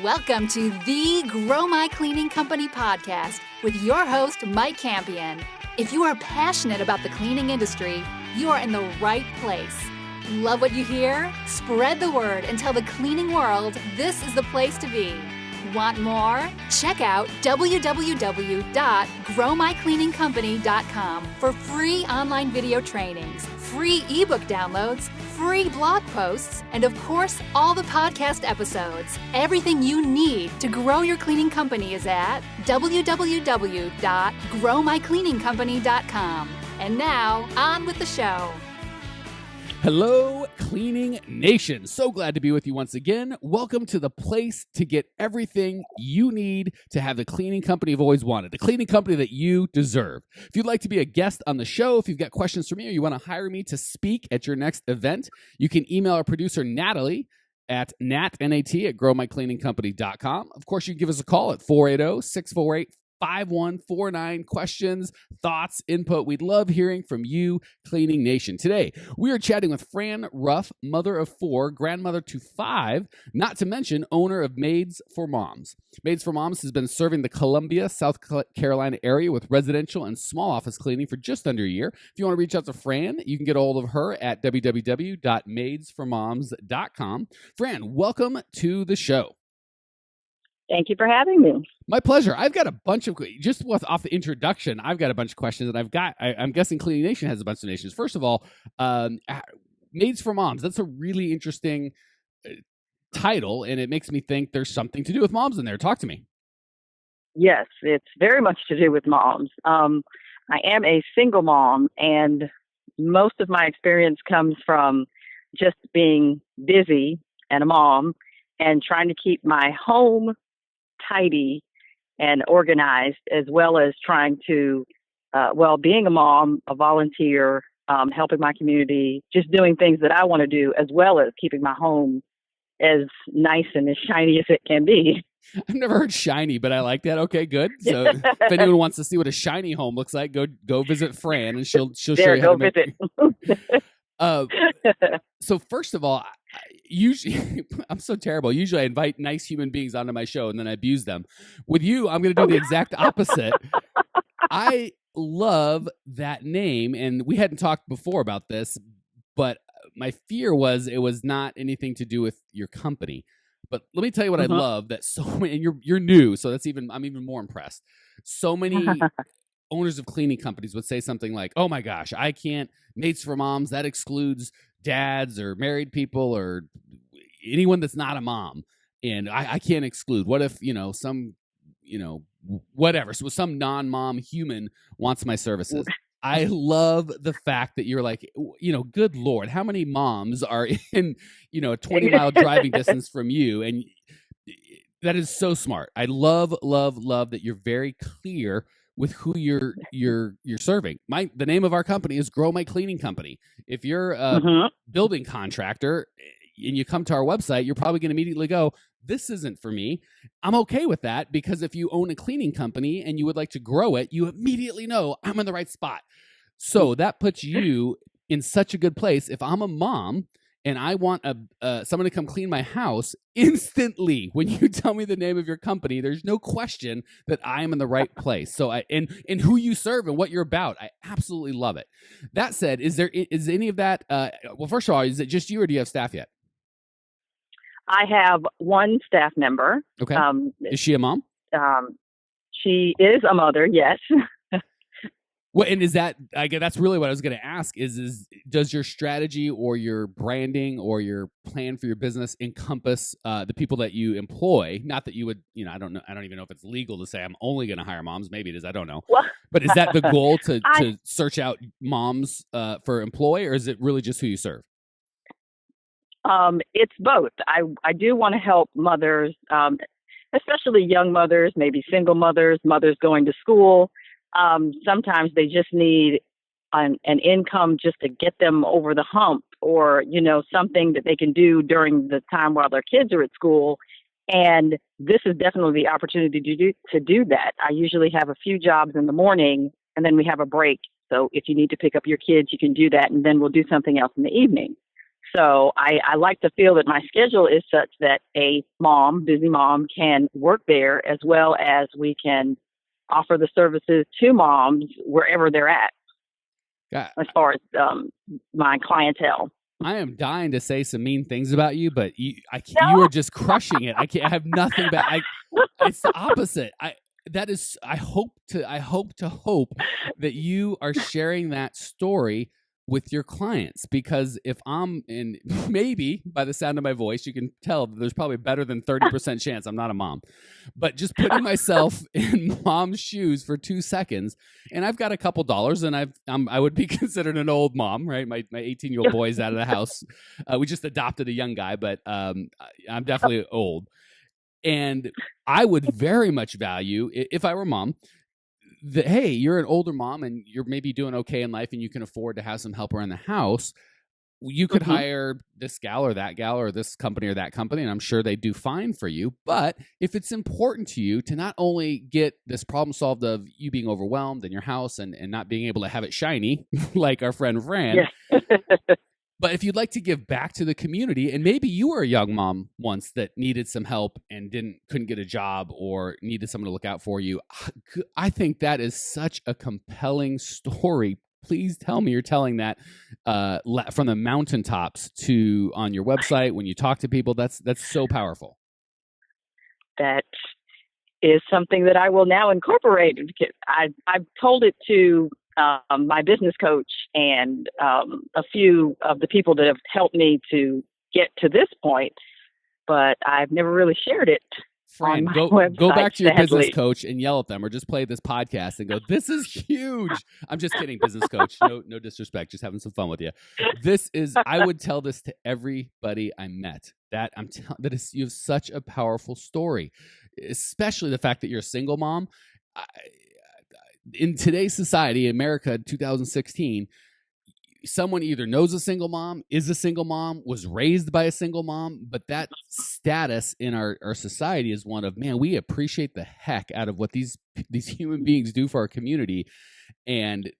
Welcome to the Grow My Cleaning Company podcast with your host, Mike Campion. If you are passionate about the cleaning industry, you are in the right place. Love what you hear? Spread the word and tell the cleaning world this is the place to be. Want more? Check out www.growmycleaningcompany.com for free online video trainings, free ebook downloads, free blog posts, and of course, all the podcast episodes. Everything you need to grow your cleaning company is at www.growmycleaningcompany.com. And now, on with the show. Hello, Cleaning Nation. So glad to be with you once again. Welcome to the place to get everything you need to have the cleaning company you've always wanted, the cleaning company that you deserve. If you'd like to be a guest on the show, if you've got questions for me or you want to hire me to speak at your next event, you can email our producer, Natalie, at growmycleaningcompany.com. Of course, you can give us a call at 480-648-5149. Questions, thoughts, input. We'd love hearing from you, Cleaning Nation. Today, we are chatting with Fran Ruff, mother of 4, grandmother to 5, not to mention owner of Maids for Moms. Maids for Moms has been serving the Columbia, South Carolina area with residential and small office cleaning for just under a year. If you want to reach out to Fran, you can get a hold of her at www.maidsformoms.com. Fran, welcome to the show. Thank you for having me. My pleasure. I've got a bunch of, just off the introduction, I've got a bunch of questions, and I'm guessing Cleaning Nation has a bunch of nations. First of all, Maids for Moms, that's a really interesting title, and it makes me think there's something to do with moms in there. Talk to me. Yes, it's very much to do with moms. I am a single mom, and most of my experience comes from just being busy and a mom and trying to keep my home tidy and organized, as well as trying to, being a mom, a volunteer, helping my community, just doing things that I want to do, as well as keeping my home as nice and as shiny as it can be. I've never heard shiny, but I like that. Okay, good. So if anyone wants to see what a shiny home looks like, go visit Fran, and she'll show you how to make it. So first of all, usually I'm so terrible. Usually I invite nice human beings onto my show and then I abuse them. With you, I'm going to do the exact opposite. I love that name, and we hadn't talked before about this, but my fear was it was not anything to do with your company. But let me tell you what I love, that so many, and you're new, so I'm even more impressed. So many owners of cleaning companies would say something like, "Oh my gosh, I can't, Maids for Moms, that excludes dads or married people or anyone that's not a mom, and I can't exclude. What if, whatever, so some non-mom human wants my services." I love the fact that you're like, good Lord, how many moms are in, a 20-mile driving distance from you? And that is so smart. I love, love, love that you're very clear with who you're serving. The name of our company is Grow My Cleaning Company. If you're a building contractor and you come to our website, you're probably going to immediately go, "This isn't for me." I'm okay with that, because if you own a cleaning company and you would like to grow it, you immediately know I'm in the right spot. So that puts you in such a good place. If I'm a mom and I want someone to come clean my house, instantly, when you tell me the name of your company, there's no question that I am in the right place. So and who you serve and what you're about, I absolutely love it. That said, is any of that? Well, first of all, is it just you, or do you have staff yet? I have one staff member. Okay. Is she a mom? She is a mother, yes. Well, and is that, I guess that's really what I was going to ask, is does your strategy or your branding or your plan for your business encompass the people that you employ? Not that you would, I don't know. I don't even know if it's legal to say I'm only going to hire moms. Maybe it is. I don't know. Well, but is that the goal to search out moms for employ, or is it really just who you serve? It's both. I do want to help mothers, especially young mothers, maybe single mothers, mothers going to school. Sometimes they just need an income just to get them over the hump, or, something that they can do during the time while their kids are at school. And this is definitely the opportunity to do that. I usually have a few jobs in the morning, and then we have a break. So if you need to pick up your kids, you can do that, and then we'll do something else in the evening. So I like to feel that my schedule is such that a busy mom, can work there, as well as we can offer the services to moms wherever they're at, as far as my clientele. I am dying to say some mean things about you, but you are just crushing it. I have nothing but it's the opposite. I hope to that you are sharing that story with your clients, because if and maybe by the sound of my voice, you can tell that there's probably better than 30% chance I'm not a mom, but just putting myself in mom's shoes for 2 seconds, and I've got a couple dollars, and I would be considered an old mom, right? My 18-year-old boy is out of the house. We just adopted a young guy, but I'm definitely old. And I would very much value, if I were mom, that, hey, you're an older mom and you're maybe doing okay in life and you can afford to have some help around the house. You could hire this gal or that gal or this company or that company, and I'm sure they do fine for you. But if it's important to you to not only get this problem solved of you being overwhelmed in your house and not being able to have it shiny like our friend Fran, but if you'd like to give back to the community, and maybe you were a young mom once that needed some help and couldn't get a job or needed someone to look out for you, I think that is such a compelling story. Please tell me you're telling that from the mountaintops to on your website when you talk to people. That's so powerful. That is something that I will now incorporate. I've told it to my business coach and a few of the people that have helped me to get to this point, but I've never really shared it. Fran, go back to your business coach and yell at them, or just play this podcast and go, "This is huge." I'm just kidding, business coach. No disrespect, just having some fun with you. I would tell this to everybody I met. You have such a powerful story, especially the fact that you're a single mom. In today's society, America, 2016, someone either knows a single mom, is a single mom, was raised by a single mom, but that status in our society is one of, man, we appreciate the heck out of what these human beings do for our community. And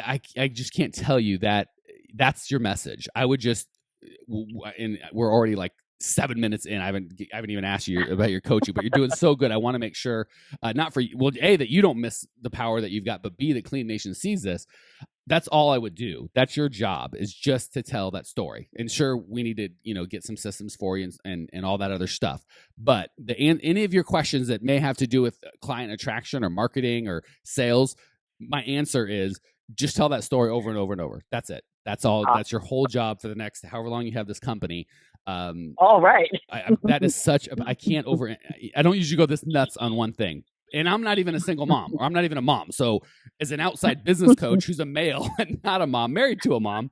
I just can't tell you that that's your message. I would just, and we're already like 7 minutes in. I haven't even asked you about your coaching, but you're doing so good. I want to make sure, not for you, well, A, that you don't miss the power that you've got, but B, that Clean Nation sees this. That's all I would do. That's your job, is just to tell that story. And sure, we need to, get some systems for you and all that other stuff. But any of your questions that may have to do with client attraction or marketing or sales, my answer is just tell that story over and over and over. That's it. That's all. That's your whole job for the next however long you have this company. All right. That is such I don't usually go this nuts on one thing. And I'm not even a single mom, or I'm not even a mom. So as an outside business coach who's a male and not a mom, married to a mom,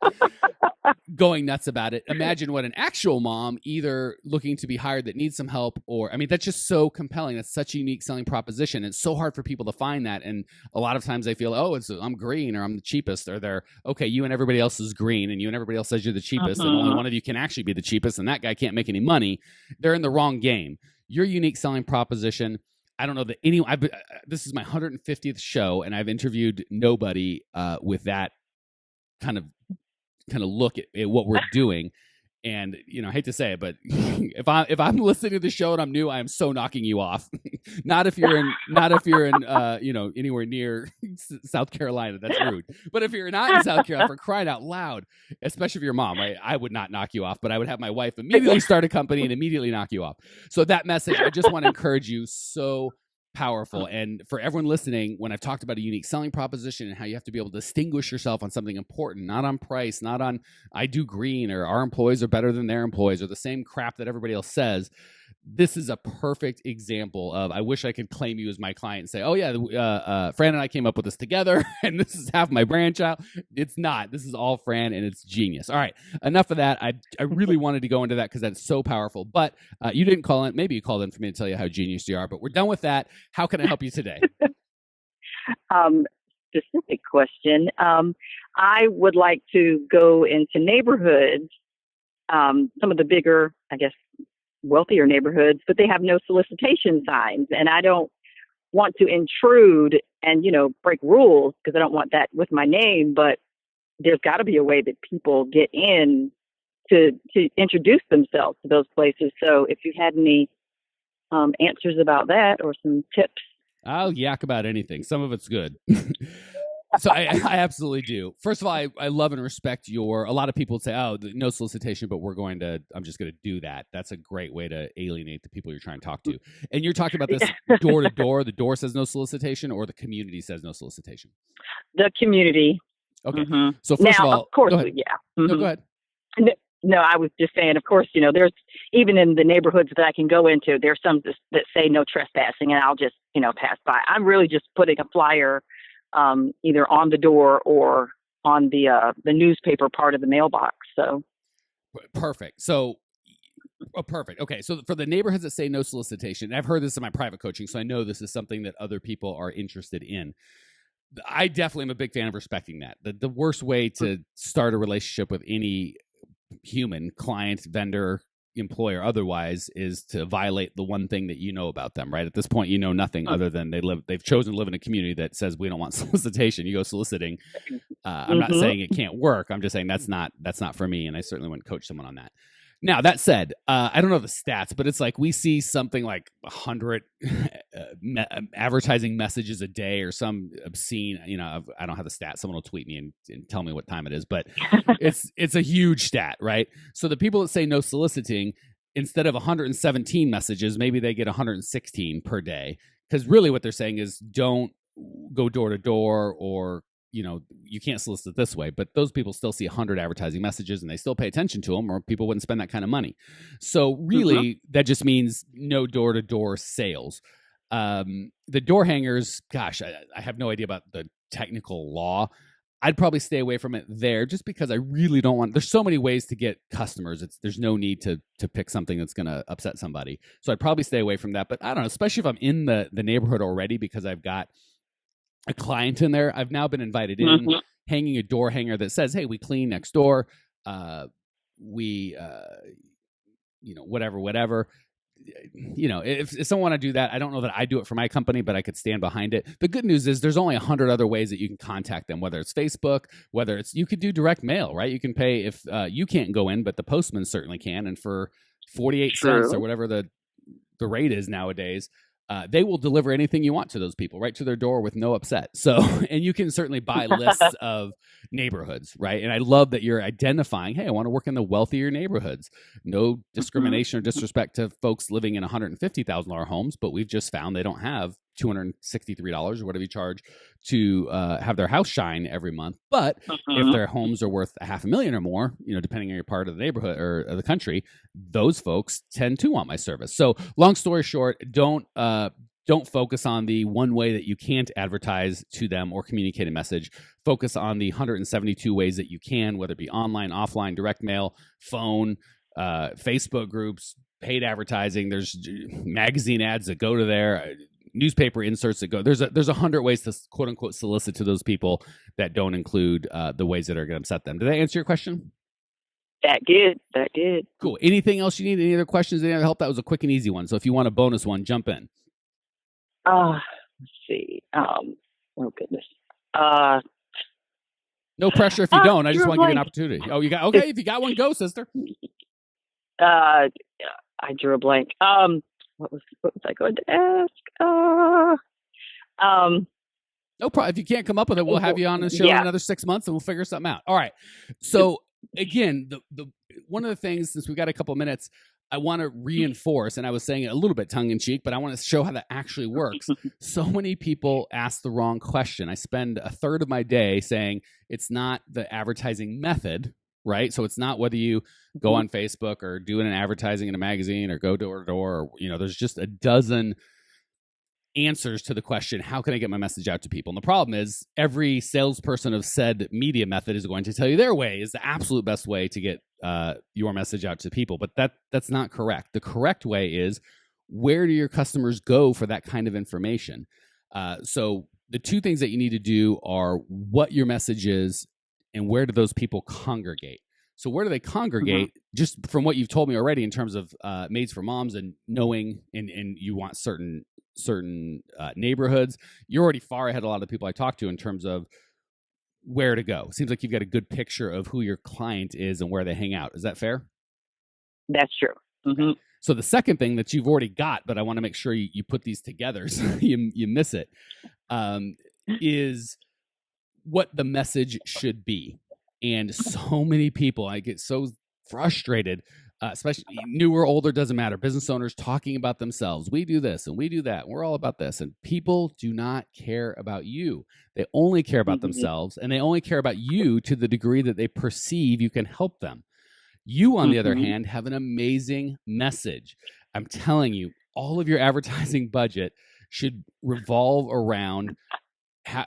going nuts about it, imagine what an actual mom, either looking to be hired that needs some help, or, that's just so compelling. That's such a unique selling proposition. It's so hard for people to find that. And a lot of times they feel, I'm green, or I'm the cheapest, or they're, okay, you and everybody else is green, and you and everybody else says you're the cheapest, and only one of you can actually be the cheapest, and that guy can't make any money. They're in the wrong game. Your unique selling proposition, I don't know that anyone. This is my 150th show, and I've interviewed nobody with that kind of look at what we're doing. And I hate to say it, but if I'm listening to the show and I'm new, I am so knocking you off. Not if you're in anywhere near South Carolina. That's rude. But if you're not in South Carolina, for crying out loud, especially if you're mom, I would not knock you off. But I would have my wife immediately start a company and immediately knock you off. So that message, I just want to encourage you. So powerful. And for everyone listening, when I've talked about a unique selling proposition and how you have to be able to distinguish yourself on something important, not on price, not on I do green, or our employees are better than their employees, or the same crap that everybody else says, this is a perfect example of, I wish I could claim you as my client and say, oh yeah, Fran and I came up with this together and this is half my brainchild. It's not. This is all Fran, and it's genius. All right, enough of that. I really wanted to go into that because that's so powerful, but you didn't call in. Maybe you called in for me to tell you how genius you are, but we're done with that. How can I help you today? Specific question. I would like to go into neighborhoods, some of the bigger, I guess, wealthier neighborhoods, but they have no solicitation signs. And I don't want to intrude and, break rules, because I don't want that with my name, but there's got to be a way that people get in to introduce themselves to those places. So if you had any answers about that or some tips. I'll yak about anything. Some of it's good. So I absolutely do. First of all, I love and respect a lot of people say, oh, no solicitation, but I'm just going to do that. That's a great way to alienate the people you're trying to talk to. And you're talking about this door to door. The door says no solicitation, or the community says no solicitation? The community. Okay. Mm-hmm. So first of all, course, go ahead. Yeah. Mm-hmm. No, go ahead. No, I was just saying, of course, there's, even in the neighborhoods that I can go into, there's some that say no trespassing, and I'll just, pass by. I'm really just putting a flyer either on the door or on the newspaper part of the mailbox. So perfect. So perfect. Okay. So for the neighborhoods that say no solicitation, I've heard this in my private coaching, so I know this is something that other people are interested in. I definitely am a big fan of respecting that. The worst way to start a relationship with any human, client, vendor, employer, otherwise, is to violate the one thing that you know about them, right? At this point, you know nothing other than they've chosen to live in a community that says we don't want solicitation. You go soliciting. I'm not saying it can't work. I'm just saying that's not for me, and I certainly wouldn't coach someone on that. Now, that said, I don't know the stats, but it's like we see something like 100 advertising messages a day or some obscene, I don't have the stat. Someone will tweet me and tell me what time it is, but it's a huge stat, right? So the people that say no soliciting, instead of 117 messages, maybe they get 116 per day. Because really what they're saying is don't go door to door, or you can't solicit this way, but those people still see 100 advertising messages and they still pay attention to them, or people wouldn't spend that kind of money. So really, that just means no door-to-door sales. The door hangers, gosh, I have no idea about the technical law. I'd probably stay away from it there, just because I really don't want. There's so many ways to get customers. There's no need to pick something that's going to upset somebody. So I'd probably stay away from that. But I don't know, especially if I'm in the neighborhood already, because I've got a client in there. I've now been invited in, hanging a door hanger that says, hey, we clean next door. Whatever. If someone want to do that, I don't know that I do it for my company, but I could stand behind it. The good news is there's only 100 other ways that you can contact them, whether it's Facebook, whether it's, you could do direct mail, right? You can pay if you can't go in, but the postman certainly can. And for 48 cents or whatever the rate is nowadays, they will deliver anything you want to those people right to their door with no upset. So, and you can certainly buy lists of neighborhoods, right? And I love that you're identifying, hey, I want to work in the wealthier neighborhoods. No discrimination or disrespect to folks living in $150,000 homes, but we've just found they don't have $263 or whatever you charge to have their house shine every month. But if their homes are worth $500,000 or more, depending on your part of the neighborhood or the country, those folks tend to want my service. So long story short, don't focus on the one way that you can't advertise to them or communicate a message. Focus on the 172 ways that you can, whether it be online, offline, direct mail, phone, Facebook groups, paid advertising. There's magazine ads that go to there, newspaper inserts that go. There's 100 ways to quote unquote solicit to those people that don't include the ways that are going to upset them. Did that answer your question? That did. Cool. Anything else you need? Any other questions? Any other help? That was a quick and easy one. So if you want a bonus one, jump in. Let's see. Oh goodness. No pressure if you don't. I just want to give you an opportunity. Oh, you got okay. If you got one, go, sister. I drew a blank. What was I going to ask? No problem. If you can't come up with it, we'll have you on the show in another 6 months, and we'll figure something out. All right. So again, the one of the things, since we got a couple minutes, I want to reinforce, and I was saying it a little bit tongue in cheek, but I want to show how that actually works. So many people ask the wrong question. I spend a third of my day saying it's not the advertising method, right? So it's not whether you go on Facebook or doing an advertising in a magazine or go door to door, or, there's just a dozen answers to the question, how can I get my message out to people? And the problem is every salesperson of said media method is going to tell you their way is the absolute best way to get your message out to people. But that's not correct. The correct way is, where do your customers go for that kind of information? So the two things that you need to do are what your message is and where do those people congregate. So where do they congregate? Just from what you've told me already in terms of Maids for Moms and knowing, and you want certain neighborhoods, you're already far ahead of a lot of the people I talk to in terms of where to go. Seems like you've got a good picture of who your client is and where they hang out. Is that fair? That's true. Mm-hmm. So the second thing that you've already got, but I want to make sure you put these together so you miss it, is what the message should be. And so many people, I get so frustrated, especially newer, older, doesn't matter. Business owners talking about themselves. We do this and we do that. And we're all about this. And people do not care about you. They only care about themselves, and they only care about you to the degree that they perceive you can help them. You, on the other hand, have an amazing message. I'm telling you, all of your advertising budget should revolve around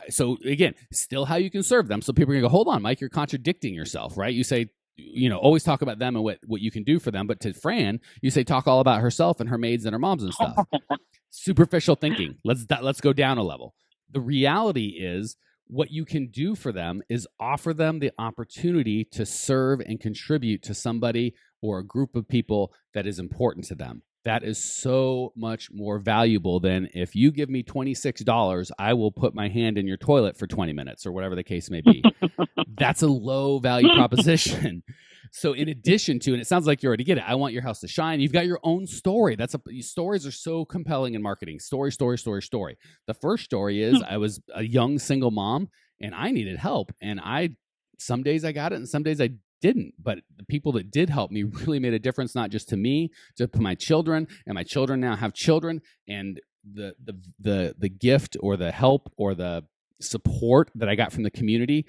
so again, still how you can serve them. So people are gonna go, hold on, Mike, you're contradicting yourself, right? You say, always talk about them and what you can do for them. But to Fran, you say talk all about herself and her maids and her moms and stuff. Superficial thinking. Let's go down a level. The reality is what you can do for them is offer them the opportunity to serve and contribute to somebody or a group of people that is important to them. That is so much more valuable than if you give me $26, I will put my hand in your toilet for 20 minutes or whatever the case may be. That's a low value proposition. So in addition to, and it sounds like you already get it, I want your house to shine. You've got your own story. Stories are so compelling in marketing. Story. The first story is I was a young single mom and I needed help. And some days I got it and some days I didn't, but the people that did help me really made a difference, not just to me, to my children, and my children now have children, and the gift or the help or the support that I got from the community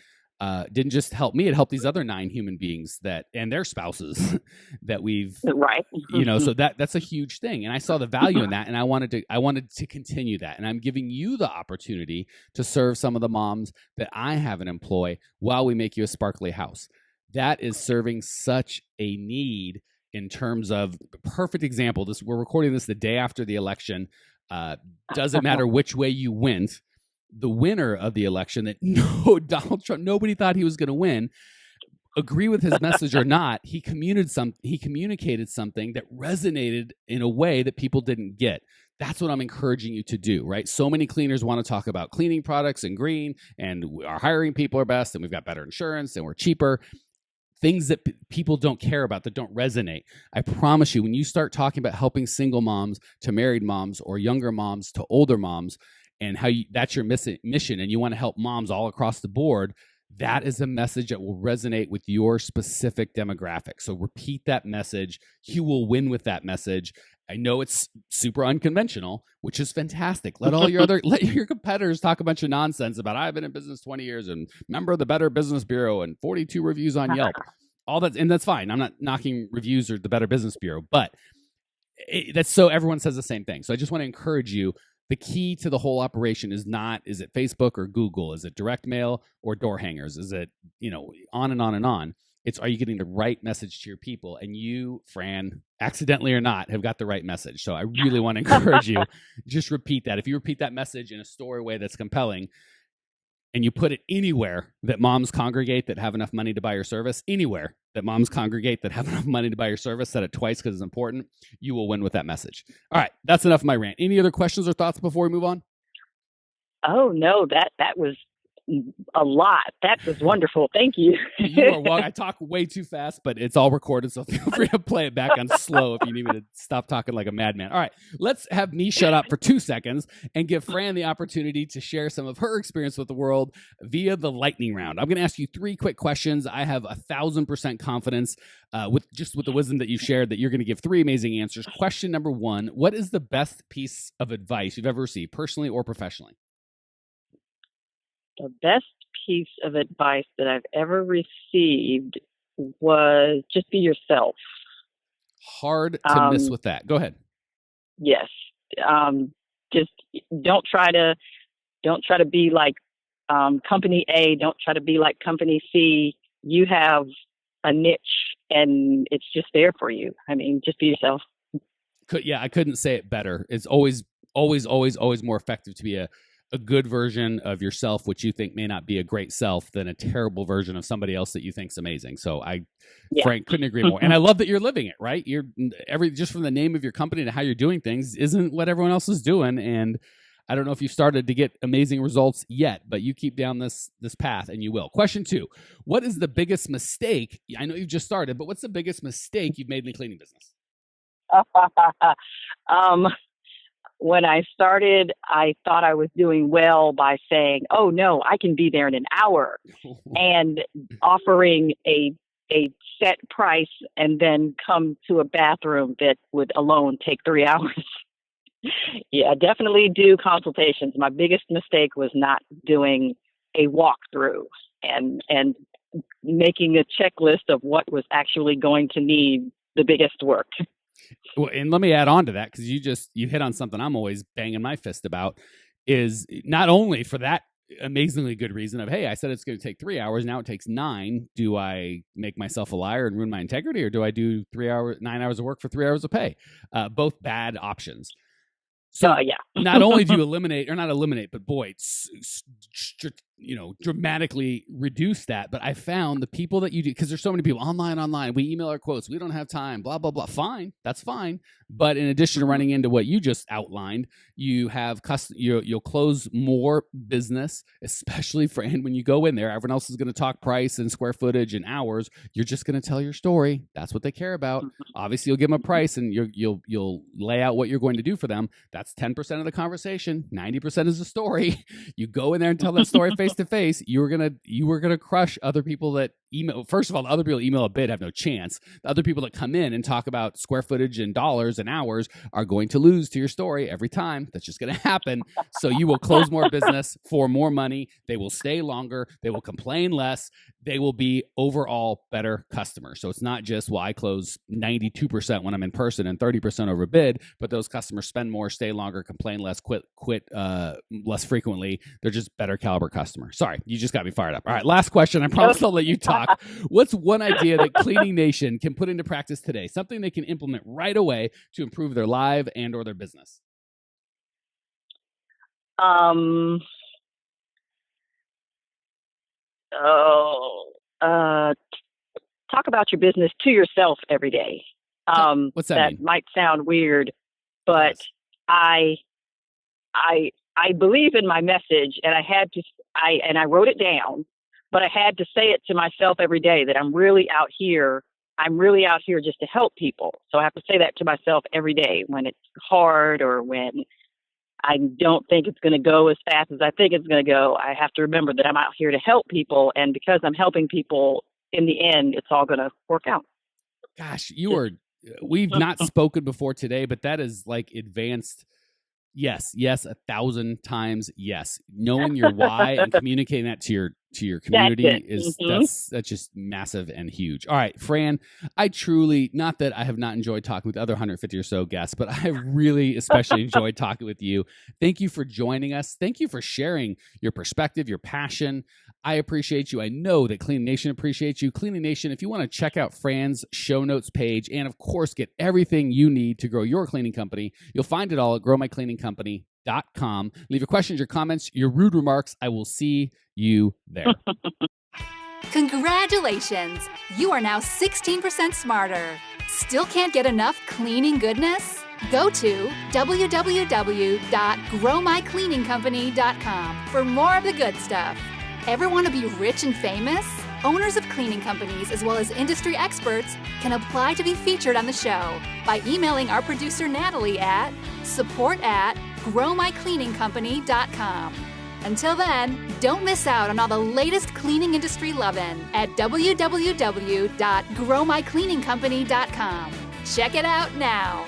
didn't just help me, it helped these other 9 human beings and their spouses that we've right. So that's a huge thing. And I saw the value in that, and I wanted to continue that. And I'm giving you the opportunity to serve some of the moms that I have an employ while we make you a sparkly house. That is serving such a need in terms of perfect example. We're recording this the day after the election. Doesn't matter which way you went. The winner of the election that Donald Trump, nobody thought he was going to win, agree with his message or not, he communicated something that resonated in a way that people didn't get. That's what I'm encouraging you to do, right? So many cleaners want to talk about cleaning products and green, and our hiring people are best, and we've got better insurance, and we're cheaper. Things that people don't care about, that don't resonate. I promise you, when you start talking about helping single moms to married moms or younger moms to older moms, and that's your mission, and you want to help moms all across the board, that is a message that will resonate with your specific demographic. So repeat that message. You will win with that message. I know it's super unconventional, which is fantastic. Let your competitors talk a bunch of nonsense about I've been in business 20 years and member of the Better Business Bureau and 42 reviews on Yelp. All that, and that's fine. I'm not knocking reviews or the Better Business Bureau, but that's so everyone says the same thing. So I just want to encourage you. The key to the whole operation is it Facebook or Google? Is it direct mail or door hangers? Is it, on and on and on? It's, are you getting the right message to your people? And you, Fran, accidentally or not, have got the right message. So I really want to encourage you, just repeat that. If you repeat that message in a story way that's compelling, and you put it anywhere that moms congregate that have enough money to buy your service, anywhere that moms congregate that have enough money to buy your service, said it twice because it's important, you will win with that message. All right, that's enough of my rant. Any other questions or thoughts before we move on? Oh, no, that was a lot. That was wonderful. Thank you. I talk way too fast, but it's all recorded, so feel free to play it back on slow if you need me to stop talking like a madman. All right, let's have me shut up for 2 seconds and give Fran the opportunity to share some of her experience with the world via the lightning round. I'm going to ask you 3 quick questions. I have 1,000% confidence with the wisdom that you've shared that you're going to give 3 amazing answers. Question number 1, what is the best piece of advice you've ever received, personally or professionally? The best piece of advice that I've ever received was just be yourself. Hard to miss with that. Go ahead. Yes. Just don't try to be like company A. Don't try to be like company C. You have a niche and it's just there for you. I mean, just be yourself. I couldn't say it better. It's always more effective to be a good version of yourself, which you think may not be a great self, than a terrible version of somebody else that you think's amazing. So Frank, couldn't agree more. And I love that you're living it, right? You're just from the name of your company to how you're doing things isn't what everyone else is doing. And I don't know if you've started to get amazing results yet, but you keep down this path and you will. Question 2, what is the biggest mistake? I know you've just started, but what's the biggest mistake you've made in the cleaning business? When I started, I thought I was doing well by saying, oh, no, I can be there in an hour, and offering a set price and then come to a bathroom that would alone take 3 hours. Yeah, definitely do consultations. My biggest mistake was not doing a walkthrough and making a checklist of what was actually going to need the biggest work. Well, and let me add on to that, because you hit on something I'm always banging my fist about, is not only for that amazingly good reason of, hey, I said it's going to take 3 hours, now it takes 9. Do I make myself a liar and ruin my integrity, or do I do 9 hours of work for 3 hours of pay? Both bad options. So yeah. Not only do you but boy, dramatically reduce that. But I found the people that you do, because there's so many people online, we email our quotes, we don't have time, blah, blah, blah. Fine. That's fine. But in addition to running into what you just outlined, you have you'll close more business, especially when you go in there. Everyone else is going to talk price and square footage and hours. You're just going to tell your story. That's what they care about. Obviously, you'll give them a price and you'll lay out what you're going to do for them. That's 10% of the conversation. 90% is the story. You go in there and tell that story face to face. You were gonna crush other people that email. First of all, the other people email a bid have no chance. The other people that come in and talk about square footage and dollars and hours are going to lose to your story every time. That's just going to happen. So you will close more business for more money. They will stay longer. They will complain less. They will be overall better customers. So it's not just, well, I close 92% when I'm in person and 30% over bid, but those customers spend more, stay longer, complain less, quit less frequently. They're just better caliber customers. Sorry, you just got me fired up. All right, last question. I promise I'll let you talk. What's one idea that Cleaning Nation can put into practice today? Something they can implement right away to improve their life and or their business? Talk about your business to yourself every day. What's that mean? Might sound weird, but yes. I believe in my message, and I wrote it down, but I had to say it to myself every day that I'm really out here just to help people. So I have to say that to myself every day when it's hard or when I don't think it's going to go as fast as I think it's going to go. I have to remember that I'm out here to help people. And because I'm helping people, in the end, it's all going to work out. Gosh, we've not spoken before today, but that is like advanced. Yes, 1,000 times yes. Knowing your why and communicating that to your community that's just massive and huge. All right, Fran, I truly, not that I have not enjoyed talking with the other 150 or so guests, but I have really especially enjoyed talking with you. Thank you for joining us. Thank you for sharing your perspective, your passion. I appreciate you. I know that Cleaning Nation appreciates you. Cleaning Nation, if you want to check out Fran's show notes page and, of course, get everything you need to grow your cleaning company, you'll find it all at growmycleaningcompany.com. Leave your questions, your comments, your rude remarks. I will see you there. Congratulations! You are now 16% smarter. Still can't get enough cleaning goodness? Go to www.growmycleaningcompany.com for more of the good stuff. Ever want to be rich and famous? Owners of cleaning companies, as well as industry experts, can apply to be featured on the show by emailing our producer Natalie at support@growmycleaningcompany.com. Until then, don't miss out on all the latest cleaning industry lovin' at www.growmycleaningcompany.com. Check it out now.